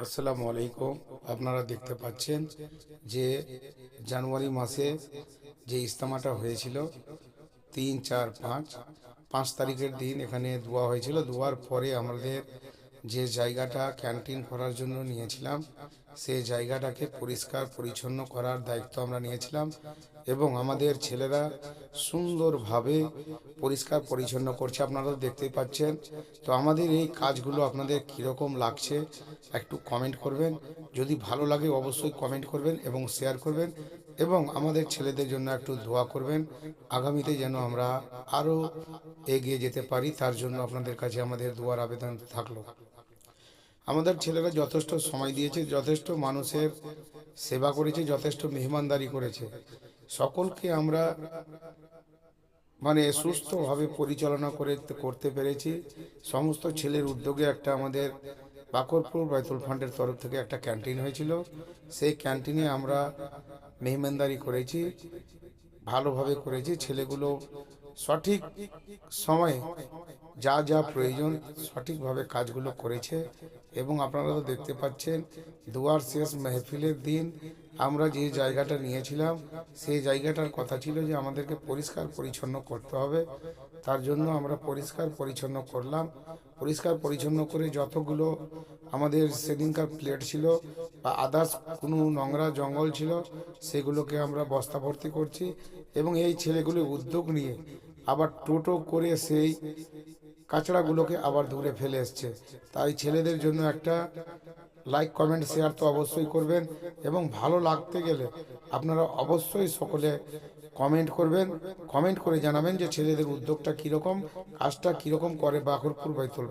আসসালামু আলাইকুম। আপনারা দেখতে পাচ্ছেন যে জানুয়ারি মাসে যে ইজতেমাটা হয়েছিল ৩, ৪, ৫ তারিখের দিন এখানে দোয়া হয়েছিল। দোয়ার পরে আমাদের যে জায়গাটা ক্যান্টিন করার জন্য নিয়েছিলাম, সেই জায়গাটাকে পরিষ্কার পরিচ্ছন্ন করার দায়িত্ব আমরা নিয়েছিলাম এবং আমাদের ছেলেরা সুন্দরভাবে পরিষ্কার পরিচ্ছন্ন করছে, আপনারা দেখতেই পাচ্ছেন। তো আমাদের এই কাজগুলো আপনাদের কীরকম লাগছে একটু কমেন্ট করবেন। যদি ভালো লাগে অবশ্যই কমেন্ট করবেন এবং শেয়ার করবেন এবং আমাদের ছেলেদের জন্য একটু দোয়া করবেন, আগামীতে যেন আমরা আরও এগিয়ে যেতে পারি। তার জন্য আপনাদের কাছে আমাদের দোয়ার আবেদন থাকলো। আমাদের ছেলেরা যথেষ্ট সময় দিয়েছে, যথেষ্ট মানুষের সেবা করেছে, যথেষ্ট মেহমানদারি করেছে। সকলকে আমরা সুস্থভাবে পরিচালনা করতে পেরেছি। সমস্ত ছেলের উদ্যোগে একটা আমাদের বাকরপুর বাইতুল ফান্ডের তরফ থেকে একটা ক্যান্টিন হয়েছিল। সেই ক্যান্টিনে আমরা মেহমানদারি করেছি, ভালোভাবে করেছি। ছেলেগুলো সঠিক সময়ে যা যা প্রয়োজন সঠিকভাবে কাজগুলো করেছে এবং আপনারা তো দেখতে পাচ্ছেন দুয়ার শেষ মেহফিলের দিন আমরা যে জায়গাটা নিয়েছিলাম সেই জায়গাটার কথা ছিল যে আমাদেরকে পরিষ্কার পরিচ্ছন্ন করতে হবে। তার জন্য আমরা পরিষ্কার পরিচ্ছন্ন করলাম। পরিষ্কার পরিচ্ছন্ন করে যতগুলো আমাদের সেদিনকার প্লেট ছিল বা আদার্স কোনো নোংরা জঙ্গল ছিল সেগুলোকে আমরা বস্তা ভর্তি করছি এবং এই ছেলেগুলো উদ্যোগ নিয়ে আবার টোটো করে সেই কাঁচড়াগুলোকে আবার দূরে ফেলে এসছে। তাই ছেলেদের জন্য একটা লাইক কমেন্ট শেয়ার তো অবশ্যই করবেন এবং ভালো লাগতে গেলে আপনারা অবশ্যই সকলে কমেন্ট করবেন। কমেন্ট করে জানাবেন যে ছেলেদের উদ্যোগটা কীরকম, কাজটা কীরকম করে বাকরপুর বাইতুল